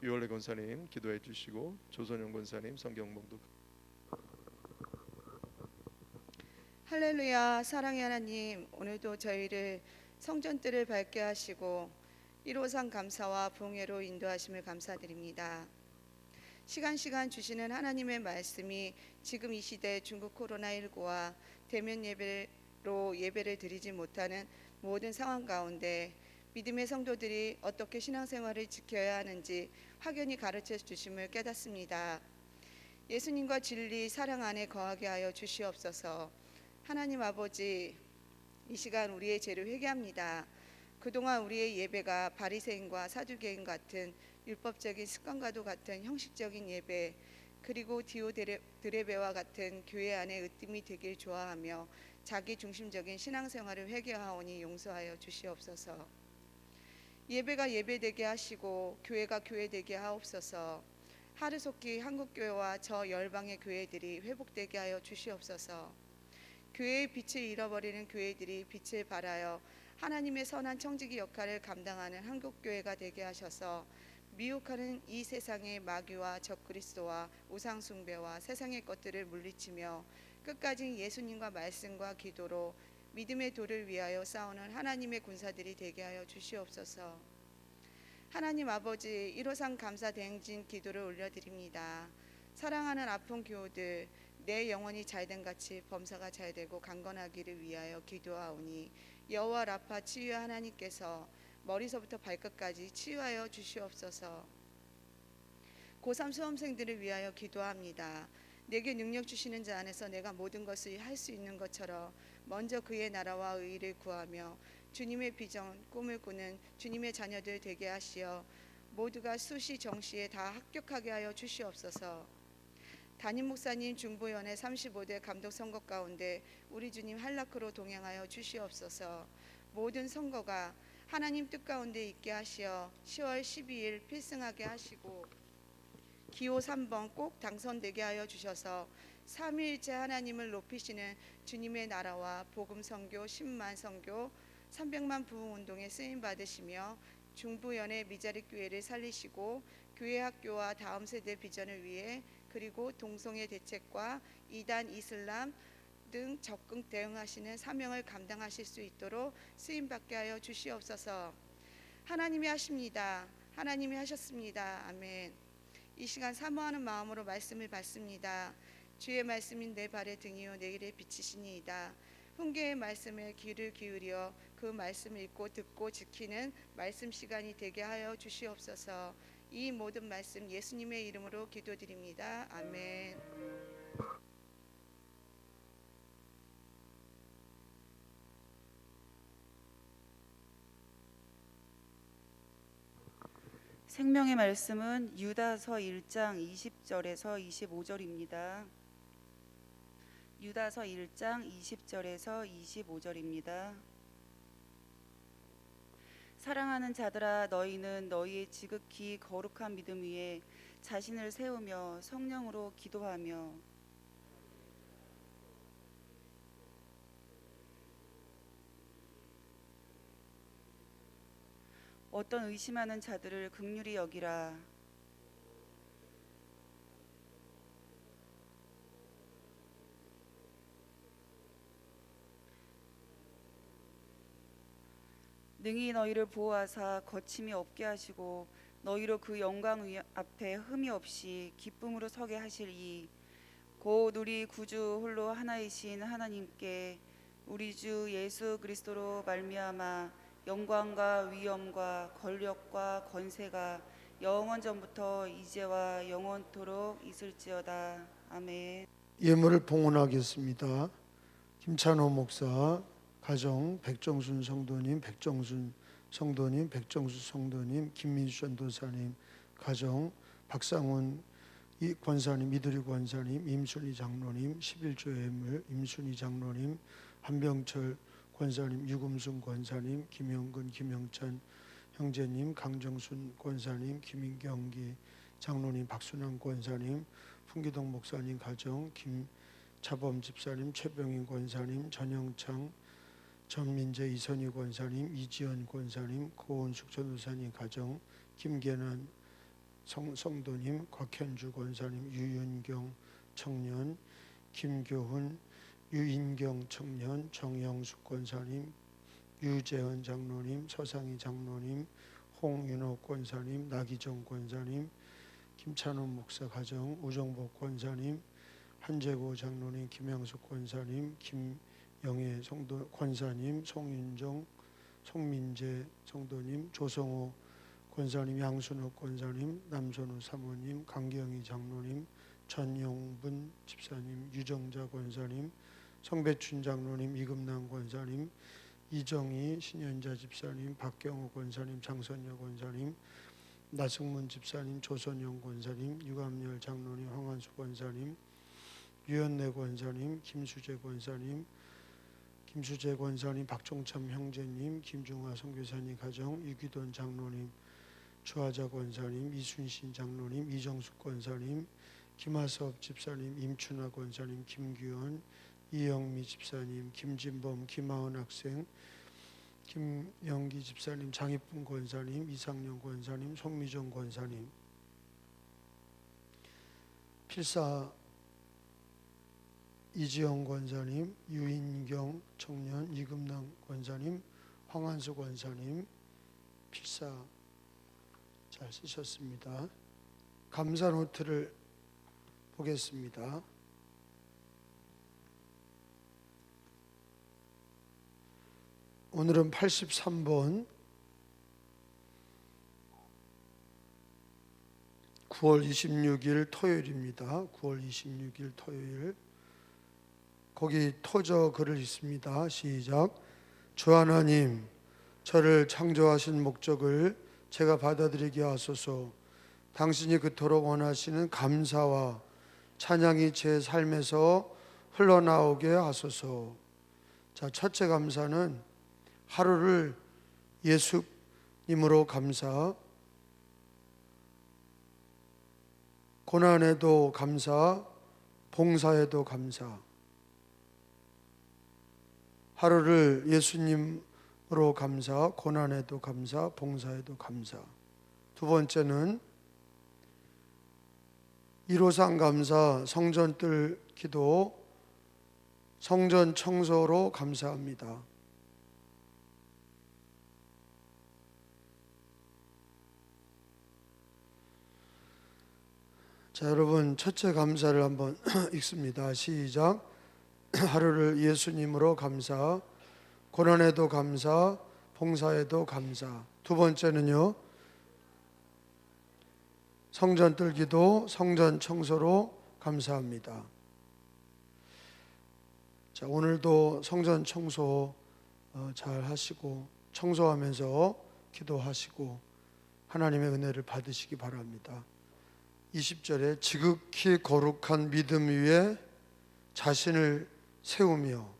유월래 권사님 기도해 주시고 조선영 권사님 성경 봉독. 할렐루야. 사랑의 하나님, 오늘도 저희를 성전뜰을 밝게 하시고 1호상 감사와 부흥회로 인도하심을 감사드립니다. 시간 주시는 하나님의 말씀이 지금 이 시대 중국 코로나19와 대면 예배로 예배를 드리지 못하는 모든 상황 가운데 믿음의 성도들이 어떻게 신앙생활을 지켜야 하는지 확연히 가르쳐 주심을 깨닫습니다. 예수님과 진리 사랑 안에 거하게 하여 주시옵소서. 하나님 아버지, 이 시간 우리의 죄를 회개합니다. 그동안 우리의 예배가 바리새인과 사두개인 같은 율법적인 습관과도 같은 형식적인 예배, 그리고 디오드레베와 같은 교회 안에 으뜸이 되길 좋아하며 자기 중심적인 신앙생활을 회개하오니 용서하여 주시옵소서. 예배가 예배되게 하시고 교회가 교회되게 하옵소서. 하루속히 한국교회와 저 열방의 교회들이 회복되게 하여 주시옵소서. 교회의 빛을 잃어버리는 교회들이 빛을 발하여 하나님의 선한 청지기 역할을 감당하는 한국교회가 되게 하셔서 미혹하는 이 세상의 마귀와 적그리스도와 우상숭배와 세상의 것들을 물리치며 끝까지 예수님과 말씀과 기도로 믿음의 도를 위하여 싸우는 하나님의 군사들이 되게 하여 주시옵소서. 하나님 아버지, 1호상 감사 대행진 기도를 올려드립니다. 사랑하는 아픈 교우들, 내 영혼이 잘된 같이 범사가 잘되고 강건하기를 위하여 기도하오니 여호와 라파 치유 하나님께서 머리서부터 발끝까지 치유하여 주시옵소서. 고3 수험생들을 위하여 기도합니다. 내게 능력 주시는 자 안에서 내가 모든 것을 할 수 있는 것처럼 먼저 그의 나라와 의의를 구하며 주님의 비전, 꿈을 꾸는 주님의 자녀들 되게 하시어 모두가 수시 정시에 다 합격하게 하여 주시옵소서. 담임 목사님 중보위원회 35대 감독 선거 가운데 우리 주님 한라크로 동행하여 주시옵소서. 모든 선거가 하나님 뜻 가운데 있게 하시어 10월 12일 필승하게 하시고 기호 3번 꼭 당선되게 하여 주셔서 삼위일체 하나님을 높이시는 주님의 나라와 복음 선교 10만 선교 300만 부흥 운동에 쓰임 받으시며 중부연의 미자립 교회를 살리시고 교회 학교와 다음 세대 비전을 위해 그리고 동성애 대책과 이단 이슬람 등 적극 대응하시는 사명을 감당하실 수 있도록 쓰임 받게 하여 주시옵소서. 하나님이 하십니다. 하나님이 하셨습니다. 아멘. 이 시간 사모하는 마음으로 말씀을 받습니다. 주의 말씀인 내 발의 등이요 내 길에 비치시니이다. 훈계의 말씀에 귀를 기울여 그 말씀을 읽고 듣고 지키는 말씀 시간이 되게 하여 주시옵소서. 이 모든 말씀 예수님의 이름으로 기도드립니다. 아멘. 생명의 말씀은 유다서 1장 20절에서 25절입니다. 유다서 1장 20절에서 25절입니다. 사랑하는 자들아, 너희는 너희의 지극히 거룩한 믿음 위에 자신을 세우며 성령으로 기도하며 어떤 의심하는 자들을 긍휼히 여기라. 능히 너희를 보호하사 거침이 없게 하시고 너희로 그 영광 앞에 흠이 없이 기쁨으로 서게 하실 이 곧 우리 구주 홀로 하나이신 하나님께 우리 주 예수 그리스도로 말미암아 영광과 위엄과 권력과 권세가 영원 전부터 이제와 영원토록 있을지어다. 아멘. 예물을 봉헌하겠습니다. 김찬호 목사 가정, 백정순 성도님, 백정순 성도님, 백정수 성도님, 김민수 전도사님 가정, 박상훈 권사님, 이두리 권사님, 임순희 장로님, 11조 예물, 임순희 장로님, 한병철 권사님, 유금순 권사님, 김영근, 김영찬 형제님, 강정순 권사님, 김인경기 장로님, 박순환 권사님, 풍기동 목사님 가정, 김차범 집사님, 최병인 권사님, 전영창, 전민재, 이선희 권사님, 이지연 권사님, 고은숙 전도사님 가정, 김계난 성도님, 곽현주 권사님, 유윤경 청년, 김교훈, 유인경 청년, 정영숙 권사님, 유재헌 장로님, 서상희 장로님, 홍윤호 권사님, 나기정 권사님, 김찬원 목사 가정, 우정복 권사님, 한재고 장로님, 김영숙 권사님, 김영애 성도 권사님, 송윤정, 송민재 성도님, 조성호 권사님, 양순옥 권사님, 남선우 사모님, 강경희 장로님, 전용분 집사님, 유정자 권사님, 성배춘 장로님, 이금남 권사님, 이정희 신현자 집사님, 박경호 권사님, 장선여 권사님, 나승문 집사님, 조선영 권사님, 유감열 장로님, 황한수 권사님, 유현래 권사님, 김수재 권사님, 박종참 형제님, 김중화 선교사님 가정, 유기돈 장로님, 주하자 권사님, 이순신 장로님, 이정숙 권사님, 김하섭 집사님, 임춘하 권사님, 김규현, 이영미 집사님, 김진범, 김하은 학생, 김영기 집사님, 장희풍 권사님, 이상영 권사님, 송미정 권사님, 필사 이지영 권사님, 유인경 청년, 이금남 권사님, 황한수 권사님, 필사 잘 쓰셨습니다. 감사 노트를 보겠습니다. 오늘은 83번 9월 26일 토요일입니다. 9월 26일 토요일. 거기 토저 글을 있습니다. 시작. 주 하나님, 저를 창조하신 목적을 제가 받아들이게 하소서. 당신이 그토록 원하시는 감사와 찬양이 제 삶에서 흘러나오게 하소서. 자, 첫째 감사는 하루를 예수님으로 감사, 고난에도 감사, 봉사에도 감사. 하루를 예수님으로 감사, 고난에도 감사, 봉사에도 감사. 두 번째는 1호상 감사, 성전뜰 기도, 성전 청소로 감사합니다. 자, 여러분 첫째 감사를 한번 읽습니다. 시작. 하루를 예수님으로 감사, 고난에도 감사, 봉사에도 감사. 두 번째는요, 성전뜰 기도, 성전 청소로 감사합니다. 자, 오늘도 성전 청소 잘 하시고 청소하면서 기도하시고 하나님의 은혜를 받으시기 바랍니다. 20절에 지극히 거룩한 믿음 위에 자신을 세우며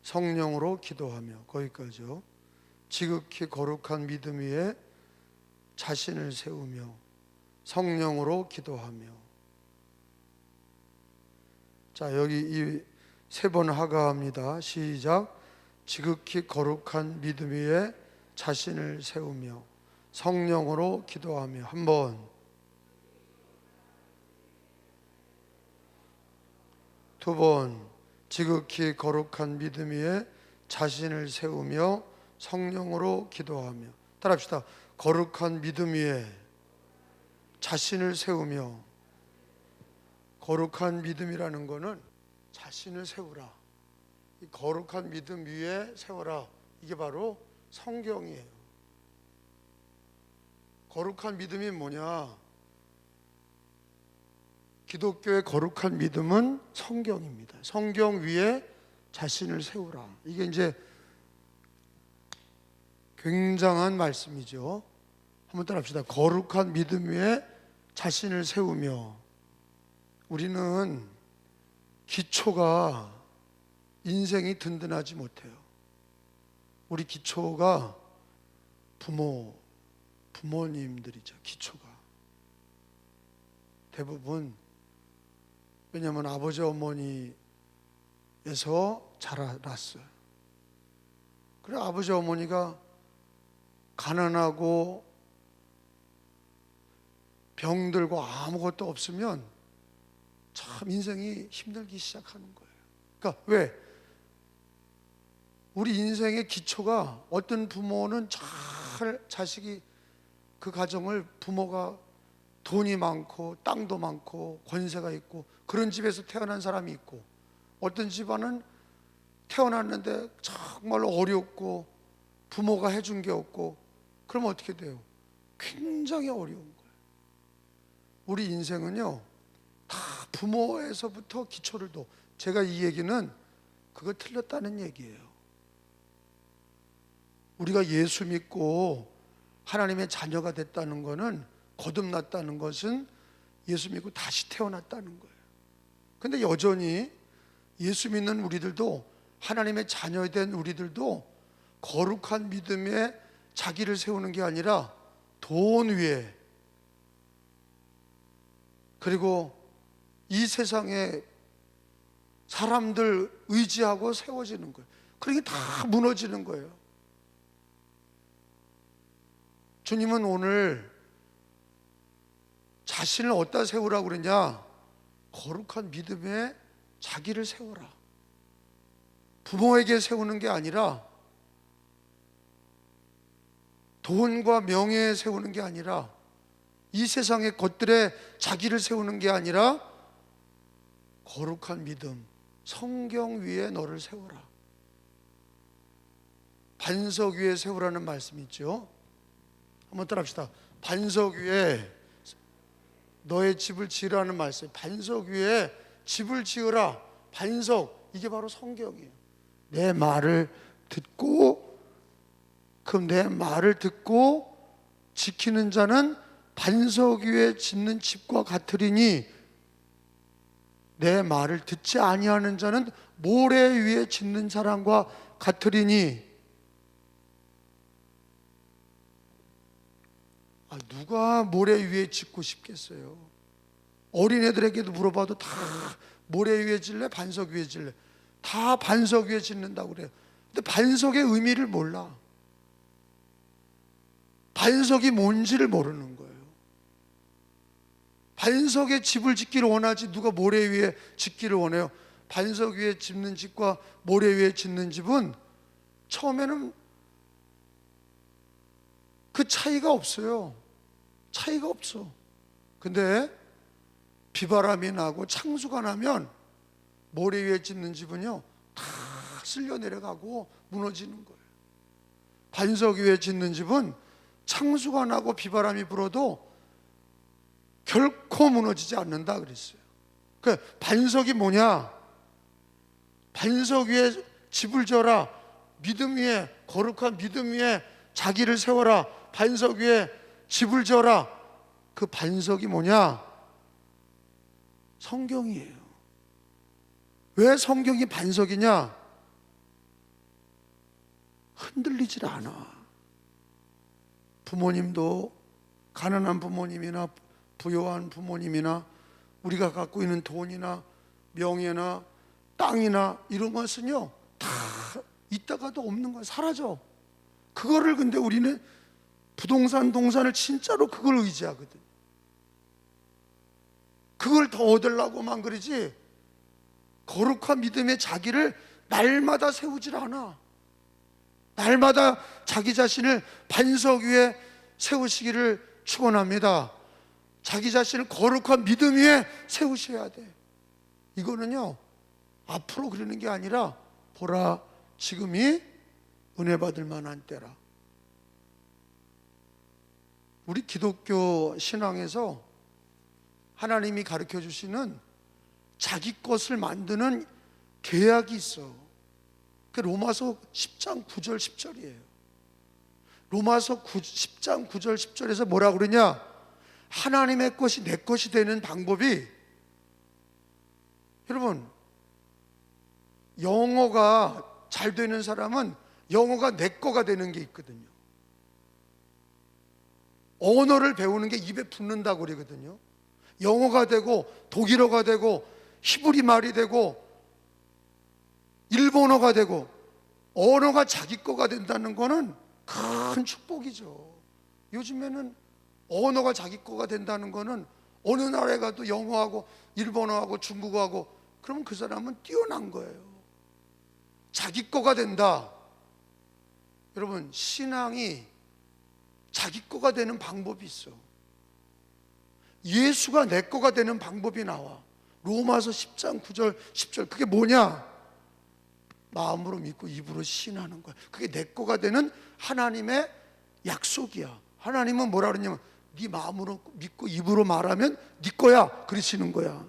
성령으로 기도하며, 거기까지요. 지극히 거룩한 믿음 위에 자신을 세우며 성령으로 기도하며. 자, 여기 이 세 번 하가합니다. 시작. 지극히 거룩한 믿음 위에 자신을 세우며 성령으로 기도하며. 한 번, 두 번, 지극히 거룩한 믿음 위에 자신을 세우며 성령으로 기도하며. 따라합시다. 거룩한 믿음 위에 자신을 세우며. 거룩한 믿음이라는 거는 자신을 세우라. 이 거룩한 믿음 위에 세워라. 이게 바로 성경이에요. 거룩한 믿음이 뭐냐? 기독교의 거룩한 믿음은 성경입니다. 성경 위에 자신을 세우라. 이게 이제 굉장한 말씀이죠. 한번 따라합시다. 거룩한 믿음 위에 자신을 세우며. 우리는 기초가 인생이 든든하지 못해요. 우리 기초가 부모님들이죠. 기초가 대부분. 왜냐하면 아버지 어머니에서 자라났어요. 그래, 아버지 어머니가 가난하고 병들고 아무것도 없으면 참 인생이 힘들기 시작하는 거예요. 그러니까 왜? 우리 인생의 기초가, 어떤 부모는 잘 자식이 그 가정을, 부모가 돈이 많고 땅도 많고 권세가 있고 그런 집에서 태어난 사람이 있고, 어떤 집안은 태어났는데 정말로 어렵고 부모가 해준 게 없고, 그럼 어떻게 돼요? 굉장히 어려운 거예요. 우리 인생은요, 다 부모에서부터 기초를 둬. 제가 이 얘기는 그거 틀렸다는 얘기예요. 우리가 예수 믿고 하나님의 자녀가 됐다는 것은, 거듭났다는 것은 예수 믿고 다시 태어났다는 거예요. 근데 여전히 예수 믿는 우리들도, 하나님의 자녀된 우리들도 거룩한 믿음에 자기를 세우는 게 아니라 돈 위에, 그리고 이 세상에 사람들 의지하고 세워지는 거예요. 그러니까 다 무너지는 거예요. 주님은 오늘 자신을 어디다 세우라고 그러냐? 거룩한 믿음에 자기를 세워라. 부모에게 세우는 게 아니라, 돈과 명예에 세우는 게 아니라, 이 세상의 것들에 자기를 세우는 게 아니라, 거룩한 믿음, 성경 위에 너를 세워라. 반석 위에 세우라는 말씀이 있죠. 한번 따라합시다. 반석 위에 너의 집을 지으라는 말씀. 반석 위에 집을 지으라. 반석, 이게 바로 성경이에요. 내 말을 듣고, 그럼 내 말을 듣고 지키는 자는 반석 위에 짓는 집과 같으리니, 내 말을 듣지 아니하는 자는 모래 위에 짓는 사람과 같으리니. 누가 모래 위에 짓고 싶겠어요? 어린애들에게도 물어봐도 다 모래 위에 질래? 반석 위에 질래? 다 반석 위에 짓는다고 그래요. 근데 반석의 의미를 몰라. 반석이 뭔지를 모르는 거예요. 반석에 집을 짓기를 원하지 누가 모래 위에 짓기를 원해요? 반석 위에 짓는 집과 모래 위에 짓는 집은 처음에는 그 차이가 없어요. 차이가 없어. 근데 비바람이 나고 창수가 나면 모래 위에 짓는 집은요, 다 쓸려 내려가고 무너지는 거예요. 반석 위에 짓는 집은 창수가 나고 비바람이 불어도 결코 무너지지 않는다 그랬어요. 그 반석이 뭐냐? 반석 위에 집을 져라. 믿음 위에, 거룩한 믿음 위에 자기를 세워라. 반석 위에 집을 져라. 그 반석이 뭐냐? 성경이에요. 왜 성경이 반석이냐? 흔들리질 않아. 부모님도, 가난한 부모님이나 부유한 부모님이나 우리가 갖고 있는 돈이나 명예나 땅이나 이런 것은요, 다 있다가도 없는 거야. 사라져. 그거를, 근데 우리는 부동산, 동산을 진짜로 그걸 의지하거든. 그걸 더 얻으려고만 그러지, 거룩한 믿음의 자기를 날마다 세우질 않아. 날마다 자기 자신을 반석 위에 세우시기를 축원합니다. 자기 자신을 거룩한 믿음 위에 세우셔야 돼. 이거는요, 앞으로 그러는 게 아니라, 보라, 지금이 은혜 받을 만한 때라. 우리 기독교 신앙에서 하나님이 가르쳐 주시는 자기 것을 만드는 계약이 있어. 그 로마서 10장 9절 10절이에요. 로마서 10장 9절 10절에서 뭐라 그러냐? 하나님의 것이 내 것이 되는 방법이, 여러분, 영어가 잘 되는 사람은 영어가 내 거가 되는 게 있거든요. 언어를 배우는 게 입에 붙는다고 그러거든요. 영어가 되고 독일어가 되고 히브리 말이 되고 일본어가 되고 언어가 자기 거가 된다는 거는 큰 축복이죠. 요즘에는 언어가 자기 거가 된다는 거는 어느 나라에 가도 영어하고 일본어하고 중국어하고 그러면 그 사람은 뛰어난 거예요. 자기 거가 된다. 여러분, 신앙이 자기 거가 되는 방법이 있어. 예수가 내 거가 되는 방법이 나와. 로마서 10장 9절 10절. 그게 뭐냐? 마음으로 믿고 입으로 신하는 거야. 그게 내 거가 되는 하나님의 약속이야. 하나님은 뭐라 그러냐면 네 마음으로 믿고 입으로 말하면 네 거야 그러시는 거야.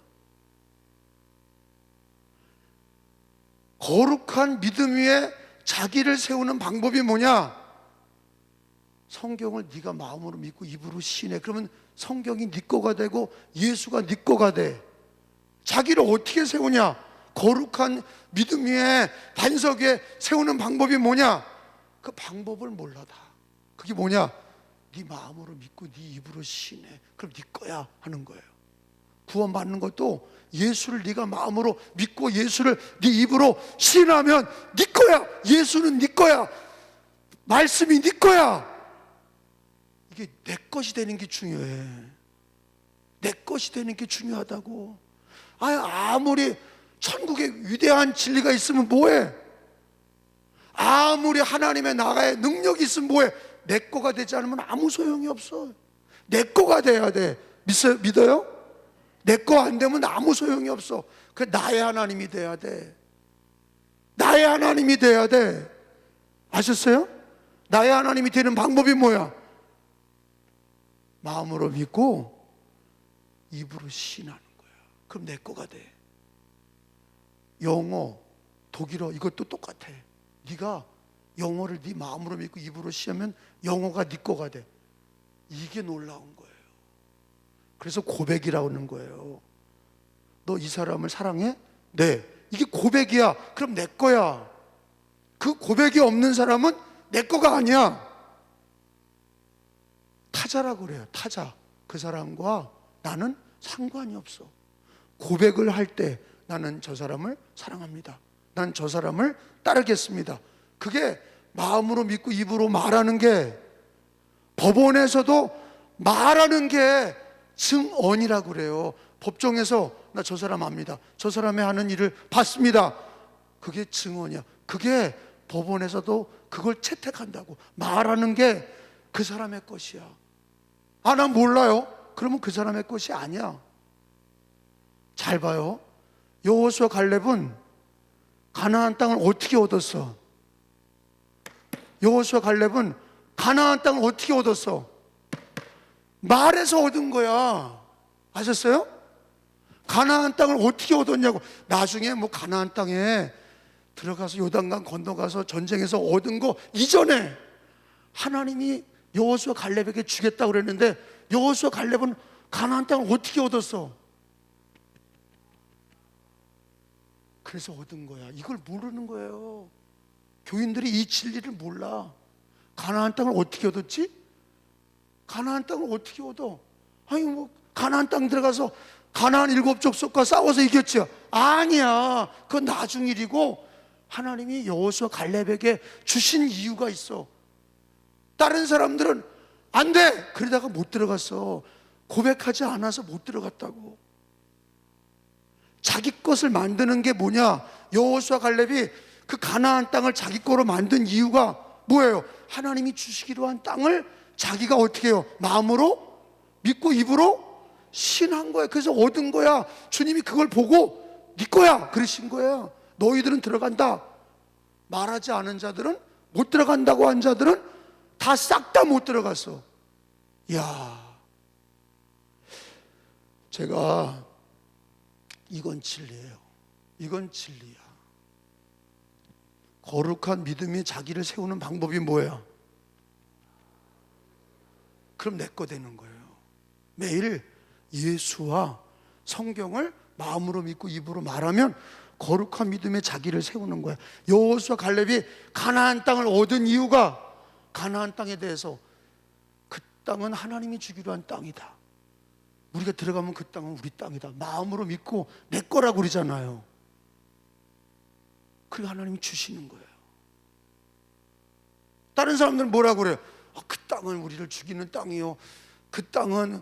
거룩한 믿음 위에 자기를 세우는 방법이 뭐냐? 성경을 네가 마음으로 믿고 입으로 신해. 그러면 성경이 네 거가 되고 예수가 네 거가 돼. 자기를 어떻게 세우냐? 거룩한 믿음 위에 반석 위에 세우는 방법이 뭐냐? 그 방법을 몰라 다. 그게 뭐냐? 네 마음으로 믿고 네 입으로 신해. 그럼 네 거야 하는 거예요. 구원받는 것도 예수를 네가 마음으로 믿고 예수를 네 입으로 신하면 네 거야. 예수는 네 거야. 말씀이 네 거야. 이게 내 것이 되는 게 중요해. 내 것이 되는 게 중요하다고. 아무리 천국에 위대한 진리가 있으면 뭐해? 아무리 하나님의 나라의 능력이 있으면 뭐해? 내 거가 되지 않으면 아무 소용이 없어. 내 거가 돼야 돼. 믿어요? 내 거 안 되면 아무 소용이 없어. 그 나의 하나님이 돼야 돼. 나의 하나님이 돼야 돼. 아셨어요? 나의 하나님이 되는 방법이 뭐야? 마음으로 믿고 입으로 신하는 거야. 그럼 내 거가 돼. 영어, 독일어 이것도 똑같아. 네가 영어를 네 마음으로 믿고 입으로 신하면 영어가 네 거가 돼. 이게 놀라운 거예요. 그래서 고백이라고 하는 거예요. 너 이 사람을 사랑해? 네. 이게 고백이야. 그럼 내 거야. 그 고백이 없는 사람은 내 거가 아니야. 타자라고 그래요. 타자. 그 사람과 나는 상관이 없어. 고백을 할 때 나는 저 사람을 사랑합니다. 난 저 사람을 따르겠습니다. 그게 마음으로 믿고 입으로 말하는 게, 법원에서도 말하는 게 증언이라고 그래요. 법정에서 나 저 사람 압니다. 저 사람이 하는 일을 봤습니다. 그게 증언이야. 그게 법원에서도 그걸 채택한다고. 말하는 게 그 사람의 것이야. 난 몰라요. 그러면 그 사람의 것이 아니야. 잘 봐요. 여호수아 갈렙은 가나안 땅을 어떻게 얻었어? 여호수아 갈렙은 가나안 땅을 어떻게 얻었어? 말에서 얻은 거야. 아셨어요? 가나안 땅을 어떻게 얻었냐고. 나중에 뭐 가나안 땅에 들어가서 요단강 건너가서 전쟁에서 얻은 거 이전에 하나님이 여호수아 갈렙에게 주겠다고 그랬는데, 여호수아 갈렙은 가나안 땅을 어떻게 얻었어? 그래서 얻은 거야. 이걸 모르는 거예요. 교인들이 이 진리를 몰라. 가나안 땅을 어떻게 얻었지? 가나안 땅을 어떻게 얻어? 뭐 가나안 땅 들어가서 가나안 7족속과 싸워서 이겼죠? 아니야. 그건 나중 일이고, 하나님이 여호수아 갈렙에게 주신 이유가 있어. 다른 사람들은 안 돼! 그러다가 못 들어갔어. 고백하지 않아서 못 들어갔다고. 자기 것을 만드는 게 뭐냐? 여호수아 갈렙이 그 가나안 땅을 자기 거로 만든 이유가 뭐예요? 하나님이 주시기로 한 땅을 자기가 어떻게 해요? 마음으로 믿고 입으로 신한 거야. 그래서 얻은 거야. 주님이 그걸 보고 네 거야 그러신 거야. 너희들은 들어간다. 말하지 않은 자들은 못 들어간다고 한 자들은 다 싹 다 못 들어갔어. 이야, 제가 이건 진리예요. 이건 진리야. 거룩한 믿음이 자기를 세우는 방법이 뭐야? 그럼 내 거 되는 거예요. 매일 예수와 성경을 마음으로 믿고 입으로 말하면 거룩한 믿음에 자기를 세우는 거야. 여호수아 갈렙이 가나안 땅을 얻은 이유가, 가나안 땅에 대해서 그 땅은 하나님이 주기로 한 땅이다. 우리가 들어가면 그 땅은 우리 땅이다. 마음으로 믿고 내 거라고 그러잖아요. 그리고 하나님이 주시는 거예요. 다른 사람들은 뭐라고 그래요? 그 땅은 우리를 죽이는 땅이요, 그 땅은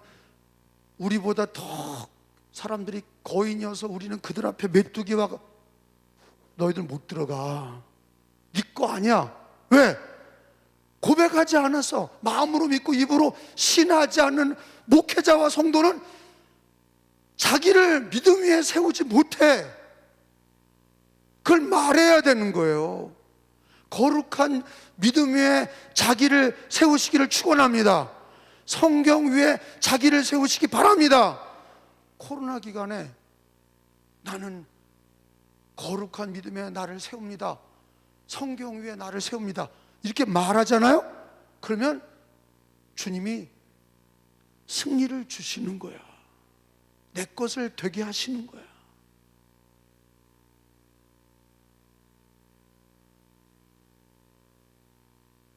우리보다 더 사람들이 거인이어서 우리는 그들 앞에 메뚜기와 너희들 못 들어가. 네 거 아니야. 왜? 고백하지 않았어. 마음으로 믿고 입으로 신하지 않는 목회자와 성도는 자기를 믿음 위에 세우지 못해. 그걸 말해야 되는 거예요. 거룩한 믿음 위에 자기를 세우시기를 축원합니다. 성경 위에 자기를 세우시기 바랍니다. 코로나 기간에 나는 거룩한 믿음에 나를 세웁니다. 성경 위에 나를 세웁니다. 이렇게 말하잖아요. 그러면 주님이 승리를 주시는 거야. 내 것을 되게 하시는 거야.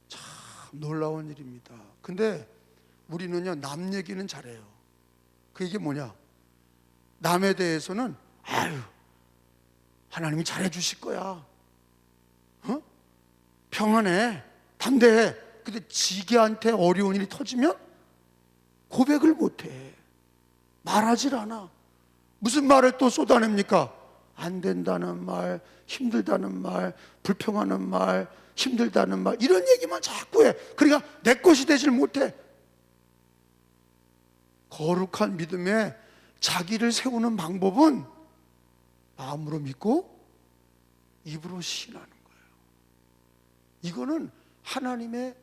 참 놀라운 일입니다. 근데 우리는요, 남 얘기는 잘해요. 그 얘기 뭐냐? 남에 대해서는 아유, 하나님이 잘해 주실 거야. 평안해, 담대해. 근데 지게한테 어려운 일이 터지면 고백을 못해. 말하질 않아. 무슨 말을 또 쏟아냅니까? 안 된다는 말, 힘들다는 말, 불평하는 말, 힘들다는 말, 이런 얘기만 자꾸 해. 그러니까 내 것이 되질 못해. 거룩한 믿음에 자기를 세우는 방법은 마음으로 믿고 입으로 시인하는 거예요. 이거는 하나님이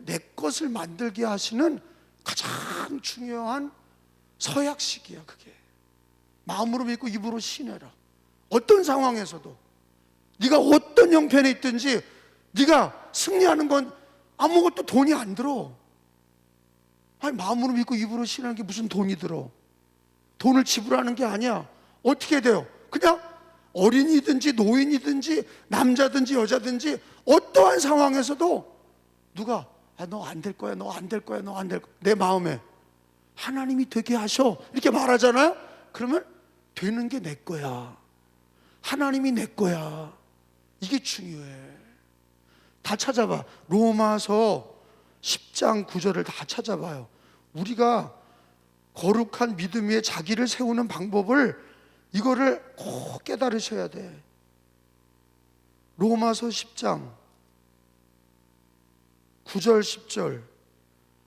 내 것을 만들게 하시는 가장 중요한 서약식이야. 그게 마음으로 믿고 입으로 시인해라. 어떤 상황에서도 네가 어떤 형편에 있든지 네가 승리하는 건 아무것도 돈이 안 들어. 아니, 마음으로 믿고 입으로 시인하는 게 무슨 돈이 들어? 돈을 지불하는 게 아니야. 어떻게 돼요? 그냥 어린이든지 노인이든지 남자든지 여자든지 어떠한 상황에서도 누가 너 안 될 거야, 너 안 될 거야, 너 안 될 거야. 내 마음에 하나님이 되게 하셔 이렇게 말하잖아요. 그러면 되는 게 내 거야. 하나님이 내 거야. 이게 중요해. 다 찾아봐. 로마서 10장 9절을 다 찾아봐요. 우리가 거룩한 믿음 위에 자기를 세우는 방법을 이거를 꼭 깨달으셔야 돼. 로마서 10장 9절 10절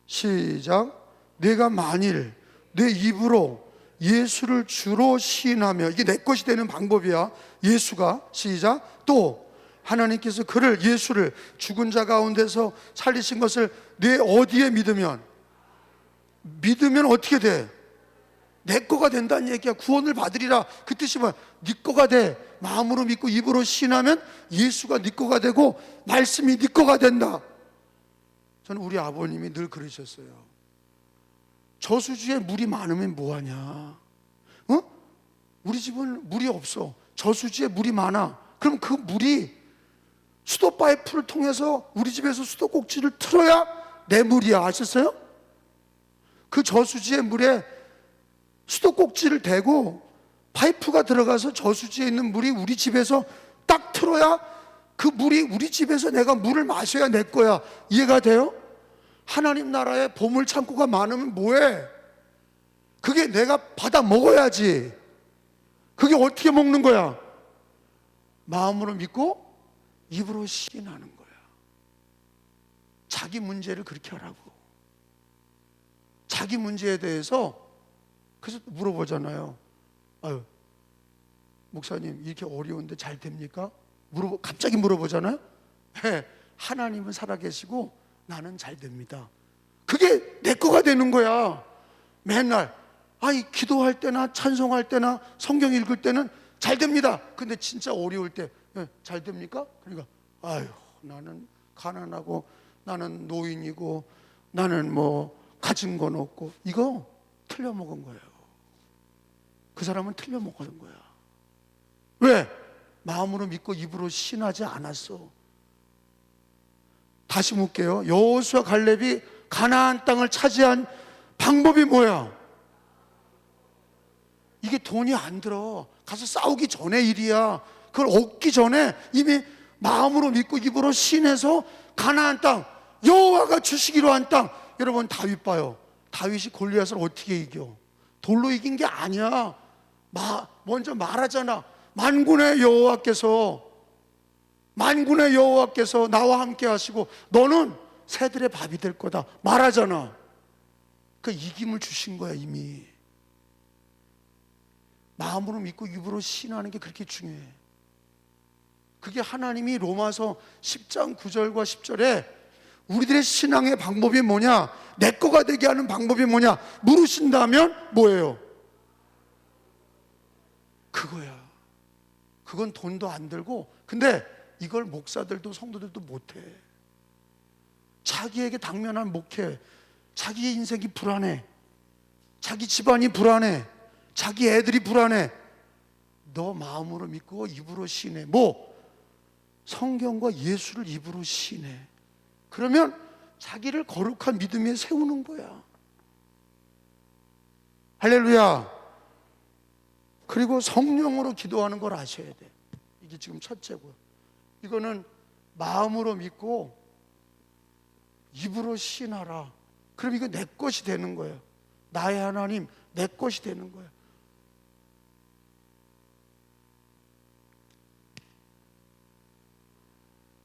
시작. 내가 만일 내 입으로 예수를 주로 시인하며, 이게 내 것이 되는 방법이야. 예수가 시작. 또 하나님께서 그를, 예수를 죽은 자 가운데서 살리신 것을 내 어디에 믿으면 어떻게 돼? 내 거가 된다는 얘기야. 구원을 받으리라. 그 뜻이 뭐야? 네 거가 돼. 마음으로 믿고 입으로 시인하면 예수가 네 거가 되고 말씀이 네 거가 된다. 저는 우리 아버님이 늘 그러셨어요. 저수지에 물이 많으면 뭐하냐? 우리 집은 물이 없어. 저수지에 물이 많아. 그럼 그 물이 수도 파이프를 통해서 우리 집에서 수도꼭지를 틀어야 내 물이야. 아셨어요? 그 저수지의 물에 수도꼭지를 대고 파이프가 들어가서 저수지에 있는 물이 우리 집에서 딱 틀어야 그 물이 우리 집에서 내가 물을 마셔야 내 거야. 이해가 돼요? 하나님 나라에 보물 창고가 많으면 뭐해? 그게 내가 받아 먹어야지. 그게 어떻게 먹는 거야? 마음으로 믿고 입으로 시인하는 거야. 자기 문제를 그렇게 하라고. 자기 문제에 대해서 그래서 물어보잖아요. 아유, 목사님 이렇게 어려운데 잘 됩니까? 갑자기 물어보잖아요. 네, 하나님은 살아계시고 나는 잘 됩니다. 그게 내 거가 되는 거야. 맨날 기도할 때나 찬송할 때나 성경 읽을 때는 잘 됩니다. 근데 진짜 어려울 때 잘 됩니까? 그러니까 아유, 나는 가난하고 나는 노인이고 나는 뭐 가진 건 없고. 이거 틀려 먹은 거예요. 그 사람은 틀려 먹은 거야. 왜? 마음으로 믿고 입으로 신하지 않았어. 다시 묻게요. 여호수아 갈렙이 가나안 땅을 차지한 방법이 뭐야? 이게 돈이 안 들어. 가서 싸우기 전에 일이야. 그걸 얻기 전에 이미 마음으로 믿고 입으로 신해서 가나안 땅, 여호와가 주시기로 한 땅. 여러분 다윗 봐요. 다윗이 골리앗을 어떻게 이겨? 돌로 이긴 게 아니야. 먼저 말하잖아. 만군의 여호와께서 나와 함께 하시고 너는 새들의 밥이 될 거다 말하잖아. 그 이김을 주신 거야. 이미 마음으로 믿고 입으로 신하는 게 그렇게 중요해. 그게 하나님이 로마서 10장 9절과 10절에 우리들의 신앙의 방법이 뭐냐, 내 거가 되게 하는 방법이 뭐냐 물으신다면 뭐예요? 그거야. 그건 돈도 안 들고, 근데 이걸 목사들도 성도들도 못해. 자기에게 당면한 목회, 자기의 인생이 불안해, 자기 집안이 불안해, 자기 애들이 불안해. 너 마음으로 믿고 입으로 신해. 성경과 예수를 입으로 신해. 그러면 자기를 거룩한 믿음 위에 세우는 거야. 할렐루야. 그리고 성령으로 기도하는 걸 아셔야 돼. 이게 지금 첫째고요. 이거는 마음으로 믿고 입으로 신하라. 그럼 이거 내 것이 되는 거예요. 나의 하나님, 내 것이 되는 거예요.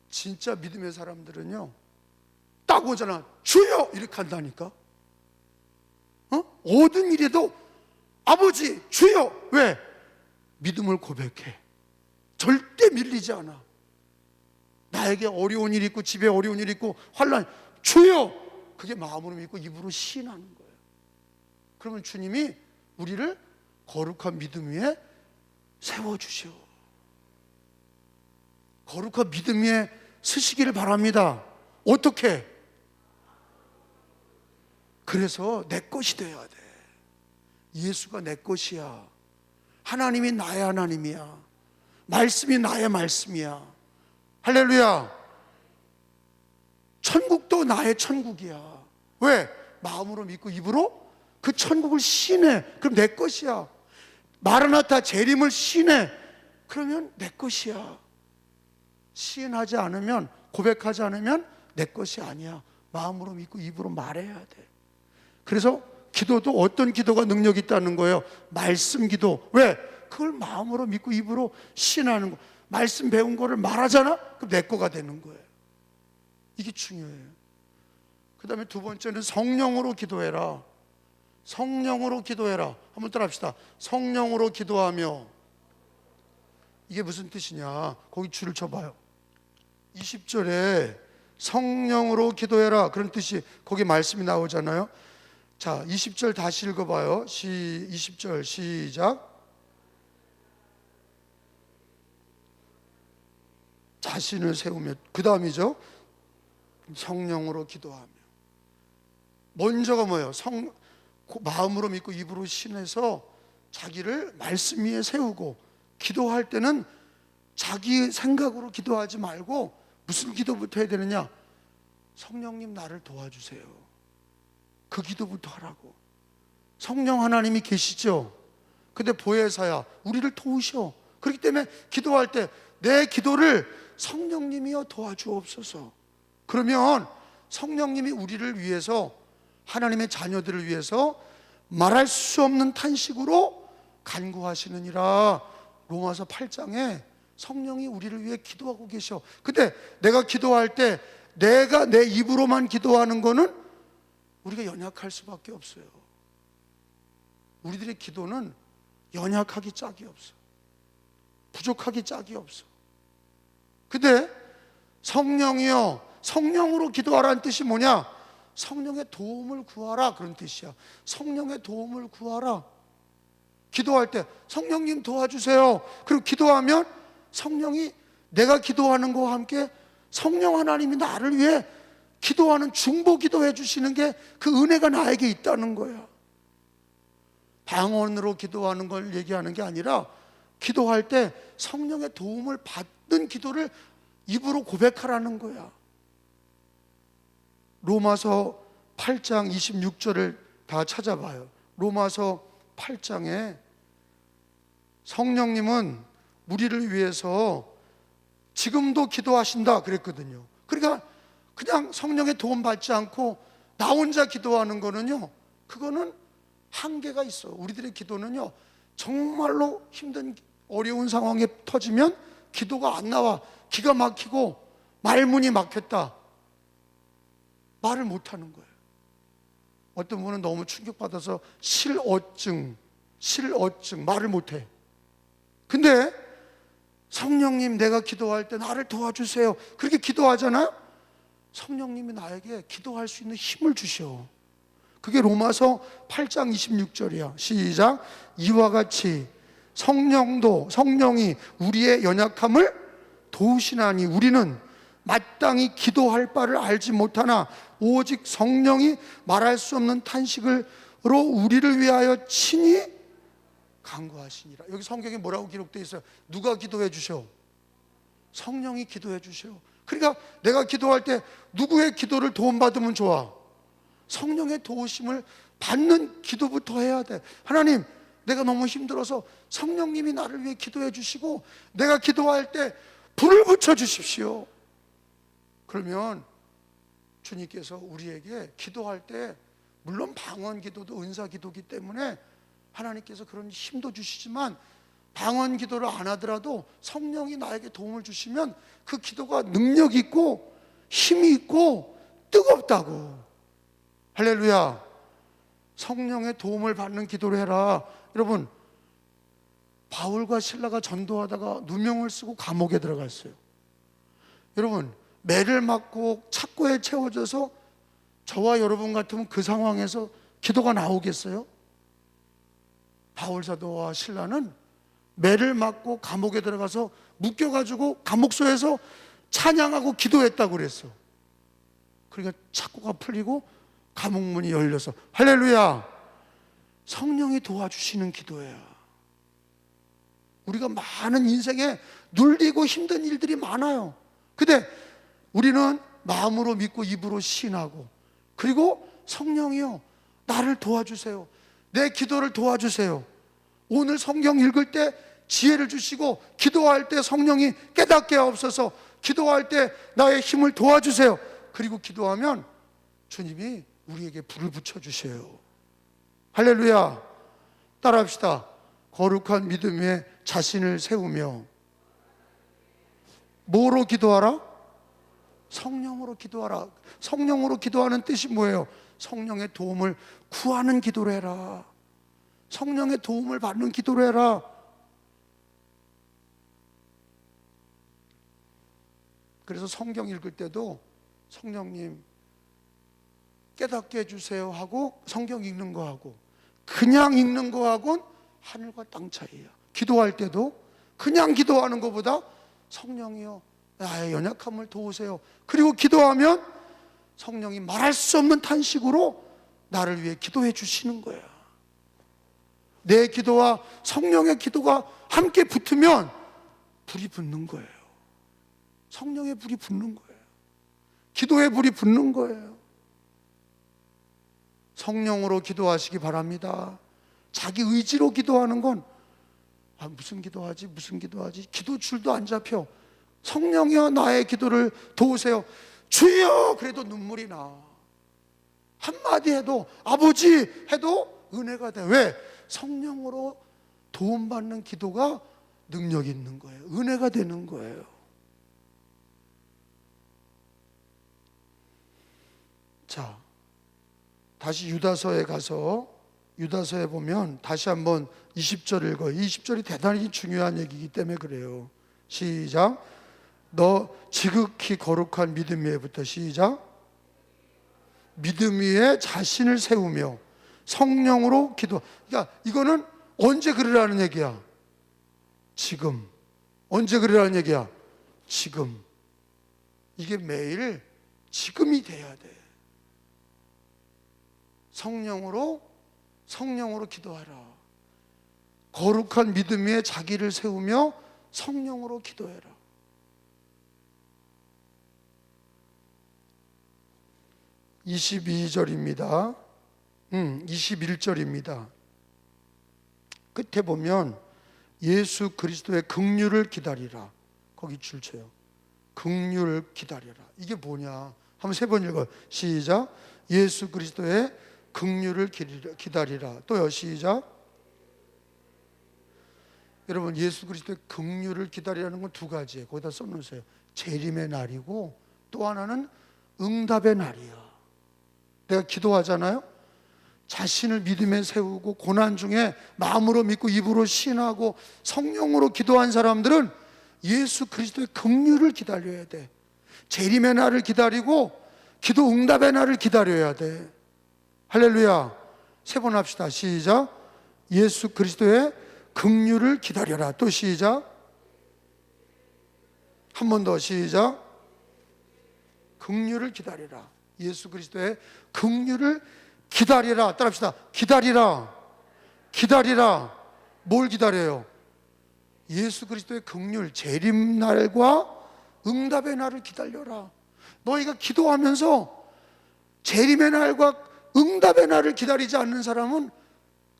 진짜 믿음의 사람들은요, 딱 오잖아. 주여! 이렇게 한다니까. 모든 일에도 아버지, 주여! 왜? 믿음을 고백해. 절대 밀리지 않아. 나에게 어려운 일이 있고 집에 어려운 일이 있고 환난, 주여! 그게 마음으로 믿고 입으로 신하는 거예요. 그러면 주님이 우리를 거룩한 믿음 위에 세워주셔. 거룩한 믿음 위에 서시기를 바랍니다. 어떻게? 그래서 내 것이 되어야 돼. 예수가 내 것이야. 하나님이 나의 하나님이야. 말씀이 나의 말씀이야. 할렐루야. 천국도 나의 천국이야. 왜? 마음으로 믿고 입으로 그 천국을 신해. 그럼 내 것이야. 마라나타 재림을 신해. 그러면 내 것이야. 시인하지 않으면, 고백하지 않으면 내 것이 아니야. 마음으로 믿고 입으로 말해야 돼. 그래서 기도도 어떤 기도가 능력이 있다는 거예요? 말씀 기도. 왜? 그걸 마음으로 믿고 입으로 시인하는 거. 말씀 배운 거를 말하잖아? 그럼 내 거가 되는 거예요. 이게 중요해요. 그 다음에 두 번째는 성령으로 기도해라. 성령으로 기도해라. 한번 따라 합시다. 성령으로 기도하며. 이게 무슨 뜻이냐? 거기 줄을 쳐봐요. 20절에 성령으로 기도해라 그런 뜻이 거기 말씀이 나오잖아요. 자, 20절 다시 읽어봐요. 20절 시작. 자신을 세우며, 그 다음이죠. 성령으로 기도하며. 먼저가 뭐예요? 마음으로 믿고 입으로 신해서 자기를 말씀 위에 세우고, 기도할 때는 자기 생각으로 기도하지 말고 무슨 기도부터 해야 되느냐? 성령님 나를 도와주세요. 그 기도부터 하라고. 성령 하나님이 계시죠. 근데 보혜사야 우리를 도우셔. 그렇기 때문에 기도할 때 내 기도를 성령님이여 도와주옵소서. 그러면 성령님이 우리를 위해서, 하나님의 자녀들을 위해서 말할 수 없는 탄식으로 간구하시느니라. 로마서 8장에 성령이 우리를 위해 기도하고 계셔. 근데 내가 기도할 때 내가 내 입으로만 기도하는 거는 우리가 연약할 수밖에 없어요. 우리들의 기도는 연약하기 짝이 없어. 부족하기 짝이 없어. 근데 성령이여, 성령으로 기도하라는 뜻이 뭐냐? 성령의 도움을 구하라 그런 뜻이야. 성령의 도움을 구하라. 기도할 때 성령님 도와주세요. 그리고 기도하면 성령이 내가 기도하는 것과 함께 성령 하나님이 나를 위해 기도하는 중보 기도해 주시는 게 그 은혜가 나에게 있다는 거야. 방언으로 기도하는 걸 얘기하는 게 아니라 기도할 때 성령의 도움을 받는 기도를 입으로 고백하라는 거야. 로마서 8장 26절을 다 찾아봐요. 로마서 8장에 성령님은 우리를 위해서 지금도 기도하신다 그랬거든요. 그러니까 그냥 성령의 도움 받지 않고 나 혼자 기도하는 거는요, 그거는 한계가 있어. 우리들의 기도는요, 정말로 힘든 어려운 상황에 터지면 기도가 안 나와. 기가 막히고 말문이 막혔다, 말을 못 하는 거예요. 어떤 분은 너무 충격받아서 실어증 말을 못 해. 근데 성령님, 내가 기도할 때 나를 도와주세요, 그렇게 기도하잖아요. 성령님이 나에게 기도할 수 있는 힘을 주셔. 그게 로마서 8장 26절이야. 시작. 이와 같이 성령이 우리의 연약함을 도우시나니 우리는 마땅히 기도할 바를 알지 못하나 오직 성령이 말할 수 없는 탄식으로 우리를 위하여 친히 간구하시니라. 여기 성경에 뭐라고 기록되어 있어요? 누가 기도해 주셔? 성령이 기도해 주셔. 그러니까 내가 기도할 때 누구의 기도를 도움받으면 좋아? 성령의 도우심을 받는 기도부터 해야 돼. 하나님, 내가 너무 힘들어서 성령님이 나를 위해 기도해 주시고 내가 기도할 때 불을 붙여 주십시오. 그러면 주님께서 우리에게 기도할 때, 물론 방언 기도도 은사 기도기 때문에 하나님께서 그런 힘도 주시지만, 방언 기도를 안 하더라도 성령이 나에게 도움을 주시면 그 기도가 능력 있고 힘이 있고 뜨겁다고. 할렐루야. 성령의 도움을 받는 기도를 해라. 여러분, 바울과 실라가 전도하다가 누명을 쓰고 감옥에 들어갔어요. 여러분, 매를 맞고 착고에 채워져서 저와 여러분 같으면 그 상황에서 기도가 나오겠어요? 바울 사도와 실라는 매를 맞고 감옥에 들어가서 묶여가지고 감옥소에서 찬양하고 기도했다고 그랬어. 그러니까 착고가 풀리고 감옥문이 열려서, 할렐루야. 성령이 도와주시는 기도예요. 우리가 많은 인생에 눌리고 힘든 일들이 많아요. 근데 우리는 마음으로 믿고 입으로 시인하고, 그리고 성령이요, 나를 도와주세요, 내 기도를 도와주세요. 오늘 성경 읽을 때 지혜를 주시고, 기도할 때 성령이 깨닫게 하옵소서, 기도할 때 나의 힘을 도와주세요. 그리고 기도하면 주님이 우리에게 불을 붙여주세요. 할렐루야. 따라합시다. 거룩한 믿음 위에 자신을 세우며. 뭐로 기도하라? 성령으로 기도하라. 성령으로 기도하는 뜻이 뭐예요? 성령의 도움을 구하는 기도를 해라. 성령의 도움을 받는 기도를 해라. 그래서 성경 읽을 때도 성령님 깨닫게 해주세요 하고 성경 읽는 거하고 그냥 읽는 거하고는 하늘과 땅 차이야. 기도할 때도 그냥 기도하는 것보다 성령이요, 나의 연약함을 도우세요. 그리고 기도하면 성령이 말할 수 없는 탄식으로 나를 위해 기도해 주시는 거야. 내 기도와 성령의 기도가 함께 붙으면 불이 붙는 거예요. 성령의 불이 붙는 거예요. 기도의 불이 붙는 거예요. 성령으로 기도하시기 바랍니다. 자기 의지로 기도하는 건 무슨 기도하지? 기도 줄도 안 잡혀. 성령이여, 나의 기도를 도우세요. 주여! 그래도 눈물이 나. 한마디 해도, 아버지! 해도 은혜가 돼. 왜? 성령으로 도움받는 기도가 능력이 있는 거예요. 은혜가 되는 거예요. 자, 다시 유다서에 가서, 유다서에 보면 다시 한번 20절 읽어요. 20절이 대단히 중요한 얘기이기 때문에 그래요. 시작. 너 지극히 거룩한 믿음 위에부터, 시작. 믿음 위에 자신을 세우며 성령으로 기도. 그러니까 이거는 언제 그러라는 얘기야? 지금. 언제 그러라는 얘기야? 지금. 이게 매일 지금이 돼야 돼. 성령으로 기도하라. 거룩한 믿음 위에 자기를 세우며 성령으로 기도해라. 22절입니다. 21절입니다. 끝에 보면 예수 그리스도의 긍휼을 기다리라. 거기 줄 쳐요. 긍휼을 기다려라. 이게 뭐냐? 한번 세 번 읽어요. 시작. 예수 그리스도의 긍휼을 기다리라. 또요. 시작. 여러분, 예수 그리스도의 긍휼을 기다리라는 건 두 가지예요. 거기다 써놓으세요. 재림의 날이고 또 하나는 응답의 날이야. 내가 기도하잖아요. 자신을 믿음에 세우고 고난 중에 마음으로 믿고 입으로 신하고 성령으로 기도한 사람들은 예수 그리스도의 긍휼을 기다려야 돼. 재림의 날을 기다리고 기도 응답의 날을 기다려야 돼. 할렐루야. 세 번 합시다. 시작. 예수 그리스도의 긍휼을 기다려라. 또 시작. 한 번 더. 시작. 긍휼을 기다리라. 예수 그리스도의 긍휼을 기다리라. 따라합시다. 기다리라. 기다리라. 뭘 기다려요? 예수 그리스도의 긍휼, 재림 날과 응답의 날을 기다려라. 너희가 기도하면서 재림의 날과 응답의 날을 기다리지 않는 사람은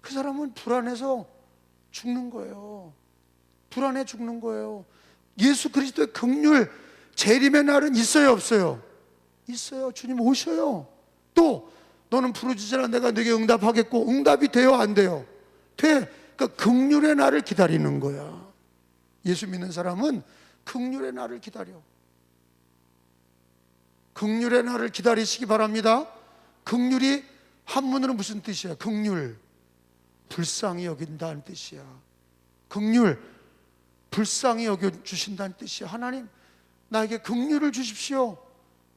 그 사람은 불안해서 죽는 거예요. 불안해 죽는 거예요. 예수 그리스도의 긍휼, 재림의 날은 있어요, 없어요? 있어요. 주님 오셔요. 또 너는 부르짖으라 내가 네게 응답하겠고, 응답이 돼요, 안 돼요? 돼. 그러니까 긍휼의 날을 기다리는 거야. 예수 믿는 사람은 긍휼의 날을 기다려. 긍휼의 날을 기다리시기 바랍니다. 긍휼이 한문으로 무슨 뜻이야? 긍휼, 불쌍히 여긴다는 뜻이야. 긍휼, 불쌍히 여겨주신다는 뜻이야. 하나님, 나에게 긍휼을 주십시오.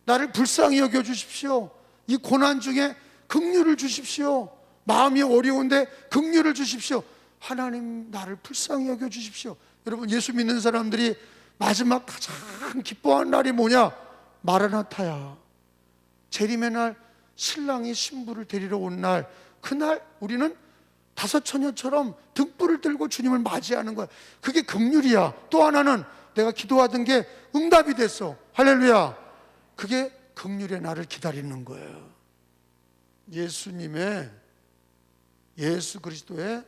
나를 불쌍히 여겨주십시오. 이 고난 중에 긍휼을 주십시오. 마음이 어려운데 긍휼을 주십시오. 하나님, 나를 불쌍히 여겨주십시오. 여러분, 예수 믿는 사람들이 마지막 가장 기뻐하는 날이 뭐냐? 마라나타야. 재림의 날, 신랑이 신부를 데리러 온 날, 그날 우리는 다섯 처녀처럼 등불을 들고 주님을 맞이하는 거야. 그게 긍휼이야. 또 하나는 내가 기도하던 게 응답이 됐어. 할렐루야. 그게 긍휼의 날을 기다리는 거예요. 예수님의, 예수 그리스도의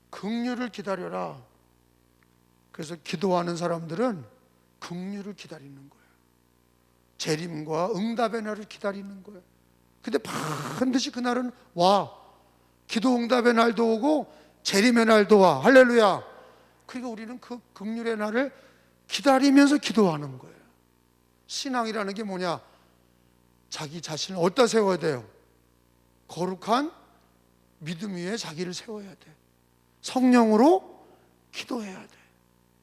긍휼을 기다려라. 그래서 기도하는 사람들은 긍휼을 기다리는 거예요. 재림과 응답의 날을 기다리는 거예요. 근데 반드시 그날은 와. 기도 응답의 날도 오고 재림의 날도 와. 할렐루야. 그러니까 우리는 그 긍휼의 날을 기다리면서 기도하는 거예요. 신앙이라는 게 뭐냐? 자기 자신을 어디다 세워야 돼요? 거룩한 믿음 위에 자기를 세워야 돼. 성령으로 기도해야 돼.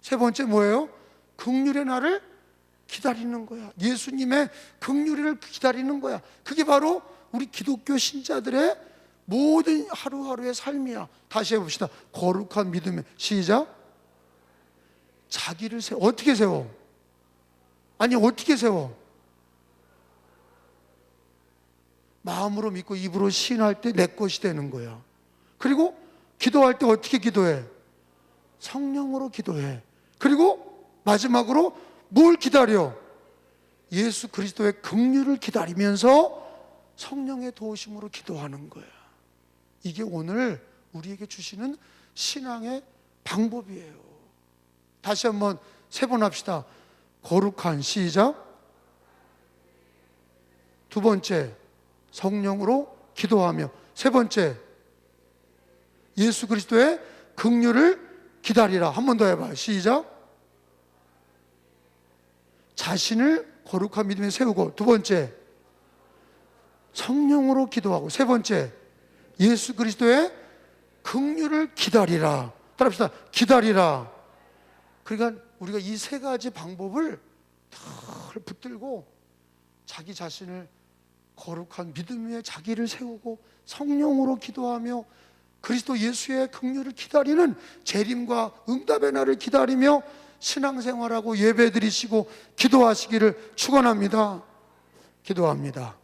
세 번째 뭐예요? 긍휼의 날을 기다리는 거야. 예수님의 긍휼을 기다리는 거야. 그게 바로 우리 기독교 신자들의 모든 하루하루의 삶이야. 다시 해봅시다. 거룩한 믿음의 시작. 자기를 세워. 어떻게 세워? 아니, 어떻게 세워? 마음으로 믿고 입으로 신할 때 내 것이 되는 거야. 그리고 기도할 때 어떻게 기도해? 성령으로 기도해. 그리고 마지막으로 뭘 기다려? 예수 그리스도의 긍휼을 기다리면서 성령의 도우심으로 기도하는 거야. 이게 오늘 우리에게 주시는 신앙의 방법이에요. 다시 한번 세 번 합시다. 거룩한 시작. 두 번째, 성령으로 기도하며. 세 번째, 예수 그리스도의 긍휼을 기다리라. 한 번 더 해봐요. 시작. 자신을 거룩한 믿음에 세우고. 두 번째, 성령으로 기도하고. 세 번째, 예수 그리스도의 긍휼을 기다리라. 따라합시다. 기다리라. 그러니까 우리가 이 세 가지 방법을 늘 붙들고 자기 자신을 거룩한 믿음 위에 자기를 세우고 성령으로 기도하며 그리스도 예수의 긍휼을 기다리는 재림과 응답의 날을 기다리며 신앙생활하고 예배드리시고 기도하시기를 축원합니다. 기도합니다.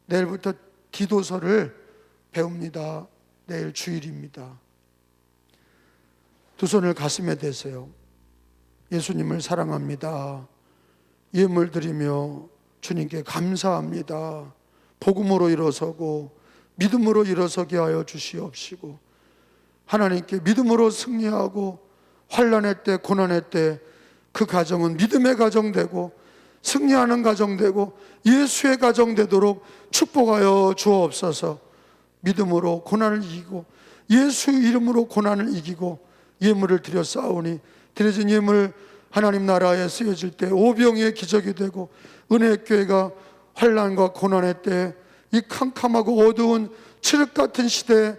내일부터 디도서를 배웁니다. 내일 주일입니다. 두 손을 가슴에 대세요. 예수님을 사랑합니다. 예물 드리며 주님께 감사합니다. 복음으로 일어서고 믿음으로 일어서게 하여 주시옵시고 하나님께 믿음으로 승리하고 환난의 때 고난의 때 그 가정은 믿음의 가정 되고 승리하는 가정 되고 예수의 가정 되도록 축복하여 주옵소서. 믿음으로 고난을 이기고 예수 이름으로 고난을 이기고 예물을 드려 싸우니 드려진 예물 하나님 나라에 쓰여질 때 오병이의 기적이 되고 은혜의 교회가 환난과 고난의 때 이 캄캄하고 어두운 칠흑 같은 시대에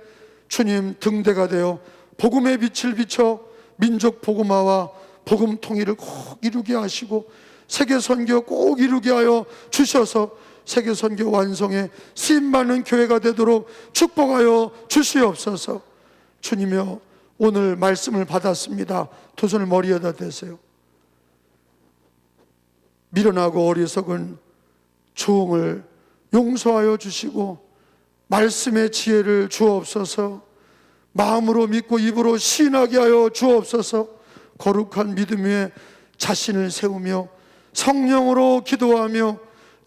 주님 등대가 되어 복음의 빛을 비춰 민족 복음화와 복음 통일을 꼭 이루게 하시고 세계 선교 꼭 이루게 하여 주셔서 세계 선교 완성에 쓰임받는 교회가 되도록 축복하여 주시옵소서. 주님이여, 오늘 말씀을 받았습니다. 두 손을 머리에다 대세요. 미련하고 어리석은 종을 용서하여 주시고 말씀의 지혜를 주옵소서. 마음으로 믿고 입으로 시인하게 하여 주옵소서. 거룩한 믿음 위에 자신을 세우며 성령으로 기도하며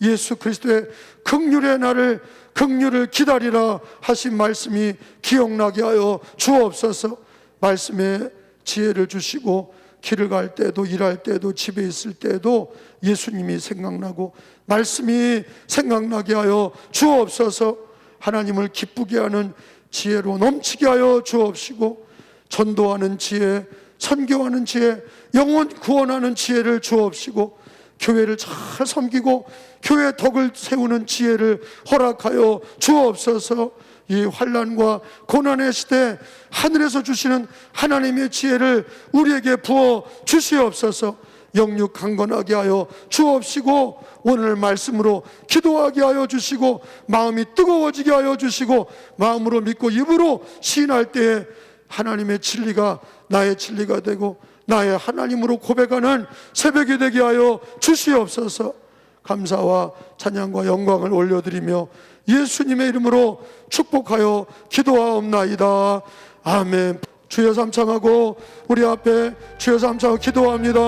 예수 그리스도의 긍휼을 기다리라 하신 말씀이 기억나게 하여 주옵소서. 말씀의 지혜를 주시고 길을 갈 때도 일할 때도 집에 있을 때도 예수님이 생각나고 말씀이 생각나게 하여 주옵소서. 하나님을 기쁘게 하는 지혜로 넘치게 하여 주옵시고 전도하는 지혜, 선교하는 지혜, 영혼 구원하는 지혜를 주옵시고 교회를 잘 섬기고 교회 덕을 세우는 지혜를 허락하여 주옵소서. 이 환난과 고난의 시대 하늘에서 주시는 하나님의 지혜를 우리에게 부어 주시옵소서. 영육 강건하게 하여 주옵시고 오늘 말씀으로 기도하게 하여 주시고 마음이 뜨거워지게 하여 주시고 마음으로 믿고 입으로 시인할 때에 하나님의 진리가 나의 진리가 되고 나의 하나님으로 고백하는 새벽이 되게 하여 주시옵소서. 감사와 찬양과 영광을 올려드리며 예수님의 이름으로 축복하여 기도하옵나이다. 아멘. 주여 삼창하고 우리 앞에 주여 삼창하고 기도합니다.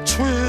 주여